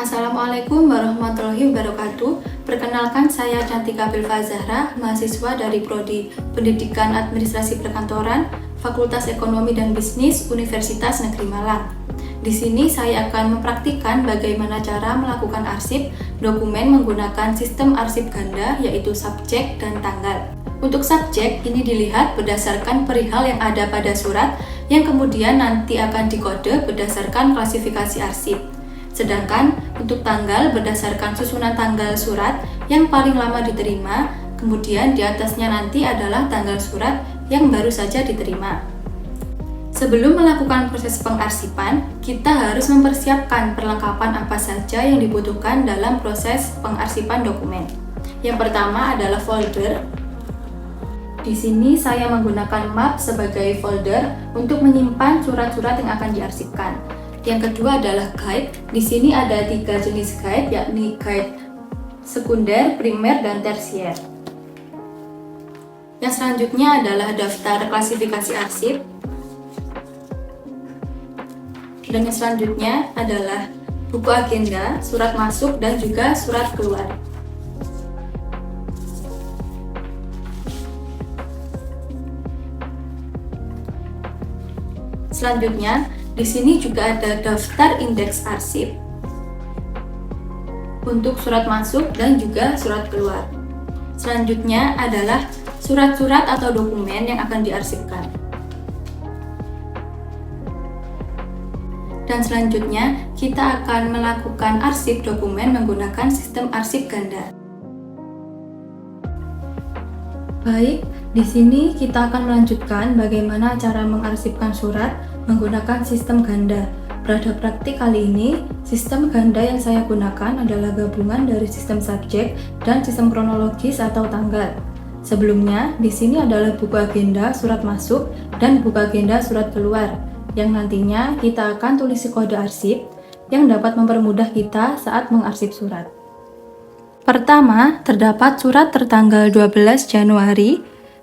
Assalamualaikum warahmatullahi wabarakatuh. Perkenalkan, saya Cantika Bilfa Zahra, mahasiswa dari Prodi Pendidikan Administrasi Perkantoran, Fakultas Ekonomi dan Bisnis, Universitas Negeri Malang. Di sini saya akan mempraktikkan bagaimana cara melakukan arsip dokumen menggunakan sistem arsip ganda, yaitu subjek dan tanggal. Untuk subjek, ini dilihat berdasarkan perihal yang ada pada surat, yang kemudian nanti akan dikode berdasarkan klasifikasi arsip. Sedangkan untuk tanggal berdasarkan susunan tanggal surat yang paling lama diterima, kemudian di atasnya nanti adalah tanggal surat yang baru saja diterima. Sebelum melakukan proses pengarsipan, kita harus mempersiapkan perlengkapan apa saja yang dibutuhkan dalam proses pengarsipan dokumen. Yang pertama adalah folder. Di sini saya menggunakan map sebagai folder untuk menyimpan surat-surat yang akan diarsipkan. Yang kedua adalah guide. Di sini ada 3 jenis guide, yakni guide sekunder, primer, dan tersier. Yang selanjutnya adalah daftar klasifikasi arsip. Dan yang selanjutnya adalah buku agenda, surat masuk, dan juga surat keluar. Selanjutnya, di sini juga ada daftar indeks arsip untuk surat masuk dan juga surat keluar. Selanjutnya adalah surat-surat atau dokumen yang akan diarsipkan. Dan selanjutnya, kita akan melakukan arsip dokumen menggunakan sistem arsip ganda. Baik, di sini kita akan melanjutkan bagaimana cara mengarsipkan surat menggunakan sistem ganda. Pada praktik kali ini, sistem ganda yang saya gunakan adalah gabungan dari sistem subjek dan sistem kronologis atau tanggal. Sebelumnya, di sini adalah buku agenda surat masuk dan buku agenda surat keluar, yang nantinya kita akan tulis kode arsip yang dapat mempermudah kita saat mengarsip surat. Pertama, terdapat surat tertanggal 12 Januari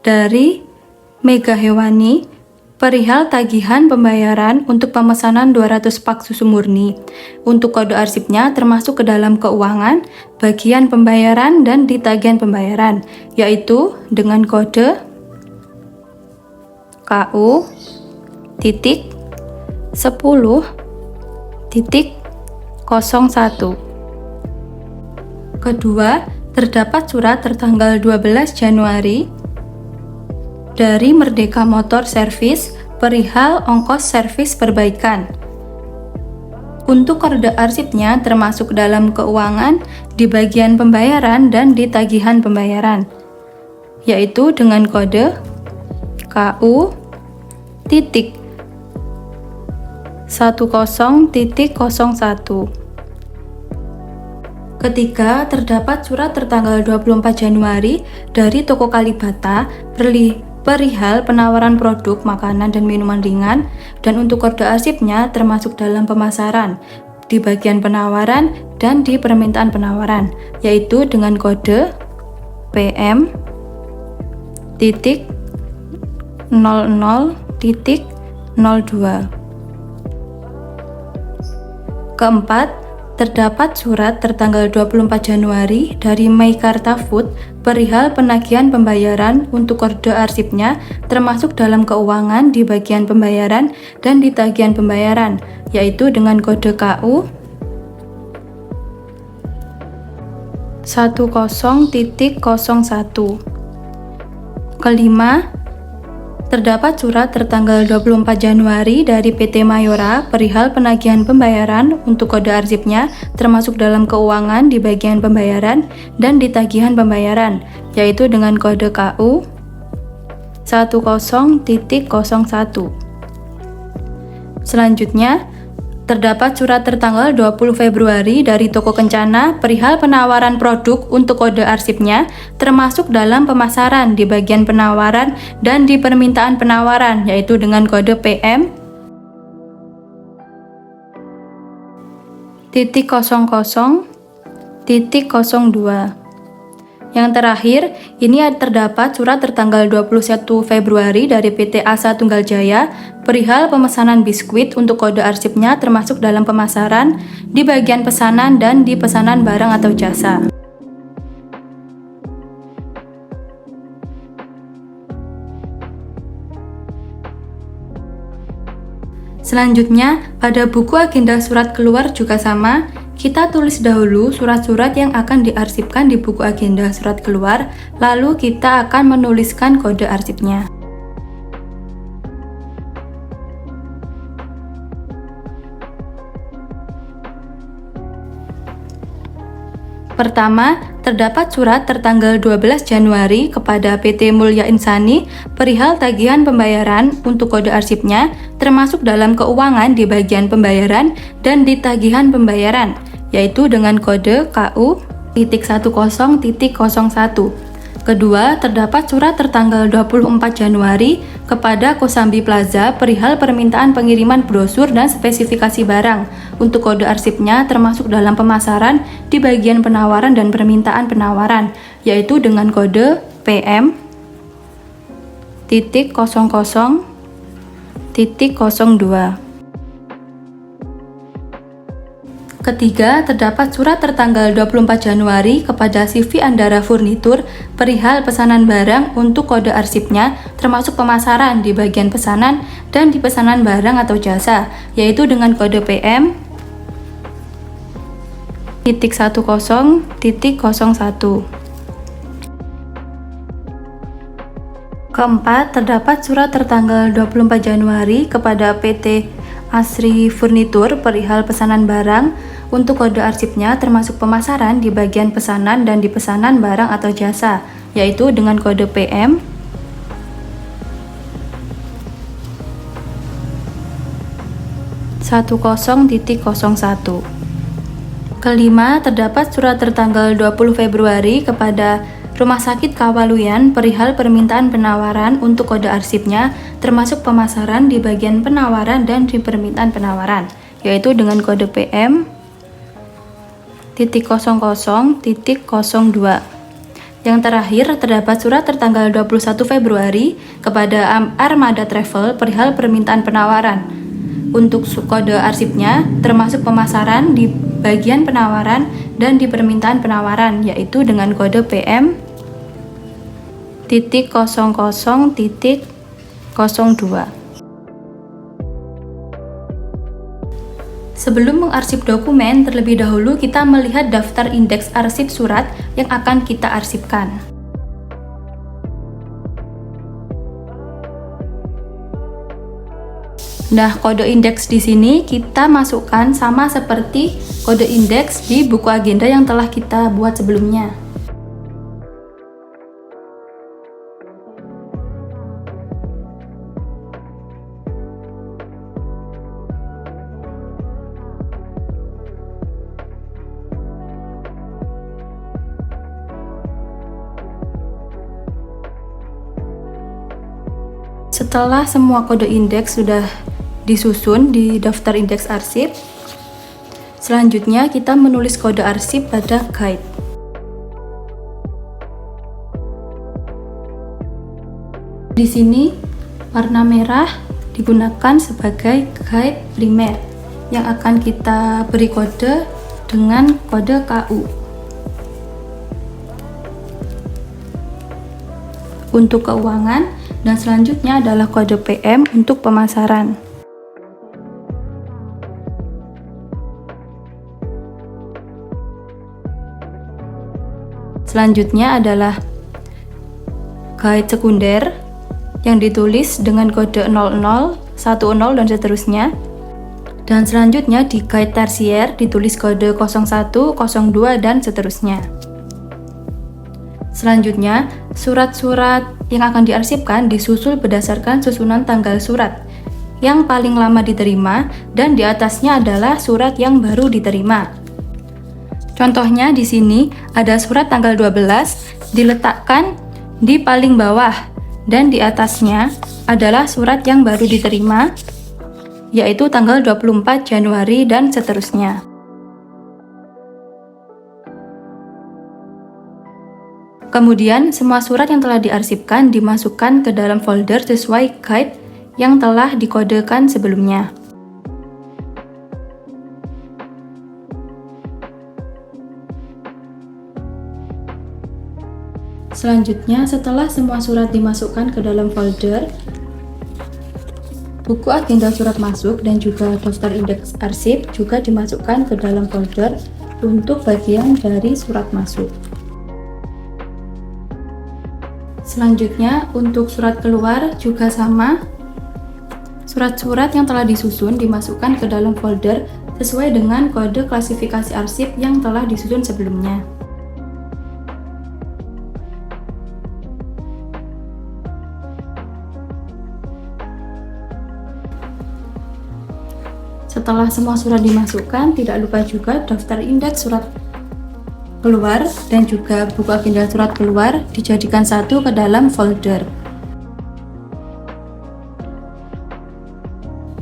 dari Mega Hewani perihal tagihan pembayaran untuk pemesanan 200 pak susu murni. Untuk kode arsipnya termasuk ke dalam keuangan, bagian pembayaran, dan di tagihan pembayaran, yaitu dengan kode KU titik 10 titik 01. Kedua, terdapat surat tertanggal 12 Januari dari Merdeka Motor Service perihal ongkos servis perbaikan. Untuk kode arsipnya termasuk dalam keuangan, di bagian pembayaran, dan di tagihan pembayaran, yaitu dengan kode KU titik 10.01. Ketiga, terdapat surat tertanggal 24 Januari dari Toko Kalibata perihal penawaran produk makanan dan minuman ringan, dan untuk kode arsipnya termasuk dalam pemasaran, di bagian penawaran, dan di permintaan penawaran, yaitu dengan kode PM titik 00 titik 02. Keempat, terdapat surat tertanggal 24 Januari dari Meikarta Food perihal penagihan pembayaran untuk kode arsipnya termasuk dalam keuangan, di bagian pembayaran, dan di tagihan pembayaran, yaitu dengan kode KU 10.01. Kelima, terdapat surat tertanggal 24 Januari dari PT Mayora perihal penagihan pembayaran untuk kode arsipnya termasuk dalam keuangan, di bagian pembayaran, dan di tagihan pembayaran, yaitu dengan kode KU 10.01. Selanjutnya, terdapat surat tertanggal 20 Februari dari Toko Kencana perihal penawaran produk untuk kode arsipnya termasuk dalam pemasaran, di bagian penawaran, dan di permintaan penawaran, yaitu dengan kode PM titik 00 titik 02. Yang terakhir, ini terdapat surat tertanggal 21 Februari dari PT Asa Tunggal Jaya perihal pemesanan biskuit untuk kode arsipnya termasuk dalam pemasaran, di bagian pesanan dan di pesanan barang atau jasa. Selanjutnya, pada buku agenda surat keluar juga sama. Kita tulis dahulu surat-surat yang akan diarsipkan di buku agenda surat keluar, lalu kita akan menuliskan kode arsipnya. Pertama, terdapat surat tertanggal 12 Januari kepada PT Mulya Insani perihal tagihan pembayaran untuk kode arsipnya termasuk dalam keuangan di bagian pembayaran dan di tagihan pembayaran, yaitu dengan kode KU.10.01. Kedua, terdapat surat tertanggal 24 Januari kepada Kosambi Plaza perihal permintaan pengiriman brosur dan spesifikasi barang untuk kode arsipnya termasuk dalam pemasaran di bagian penawaran dan permintaan penawaran, yaitu dengan kode PM.00.02. Ketiga, terdapat surat tertanggal 24 Januari kepada CV Andara Furnitur perihal pesanan barang untuk kode arsipnya termasuk pemasaran di bagian pesanan dan di pesanan barang atau jasa, yaitu dengan kode PM.10.01. Keempat, terdapat surat tertanggal 24 Januari kepada PT Asri Furnitur perihal pesanan barang untuk kode arsipnya termasuk pemasaran di bagian pesanan dan di pesanan barang atau jasa, yaitu dengan kode PM.10.01. Kelima, terdapat surat tertanggal 20 Februari kepada Rumah Sakit Kawaluyan perihal permintaan penawaran untuk kode arsipnya termasuk pemasaran di bagian penawaran dan di permintaan penawaran, yaitu dengan kode PM.00.02. Yang terakhir, terdapat surat tertanggal 21 Februari kepada Armada Travel perihal permintaan penawaran untuk kode arsipnya termasuk pemasaran di bagian penawaran dan di permintaan penawaran, yaitu dengan kode PM.00.02. Sebelum mengarsip dokumen, terlebih dahulu kita melihat daftar indeks arsip surat yang akan kita arsipkan. Nah, kode indeks di sini kita masukkan sama seperti kode indeks di buku agenda yang telah kita buat sebelumnya. Setelah semua kode indeks sudah disusun di daftar indeks arsip, selanjutnya kita menulis kode arsip pada guide. Di sini warna merah digunakan sebagai guide primer yang akan kita beri kode dengan kode KU. Untuk keuangan, dan selanjutnya adalah kode PM untuk pemasaran. Selanjutnya adalah guide sekunder yang ditulis dengan kode 00, 10 dan seterusnya. Dan selanjutnya di guide tersier ditulis kode 01, 02 dan seterusnya. Selanjutnya, surat-surat yang akan diarsipkan disusul berdasarkan susunan tanggal surat yang paling lama diterima dan di atasnya adalah surat yang baru diterima. Contohnya di sini ada surat tanggal 12 diletakkan di paling bawah dan di atasnya adalah surat yang baru diterima yaitu tanggal 24 Januari dan seterusnya. Kemudian, semua surat yang telah diarsipkan dimasukkan ke dalam folder sesuai guide yang telah dikodekan sebelumnya. Selanjutnya, setelah semua surat dimasukkan ke dalam folder, buku agenda surat masuk dan juga daftar indeks arsip juga dimasukkan ke dalam folder untuk bagian dari surat masuk. Selanjutnya, untuk surat keluar juga sama. Surat-surat yang telah disusun dimasukkan ke dalam folder sesuai dengan kode klasifikasi arsip yang telah disusun sebelumnya. Setelah semua surat dimasukkan, tidak lupa juga daftar indeks surat keluar dan juga buku agenda surat keluar dijadikan satu ke dalam folder.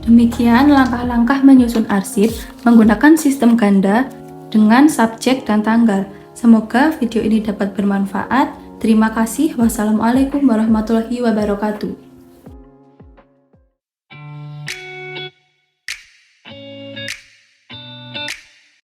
Demikian langkah-langkah menyusun arsip menggunakan sistem ganda dengan subjek dan tanggal. Semoga video ini dapat bermanfaat. Terima kasih. Wassalamualaikum warahmatullahi wabarakatuh.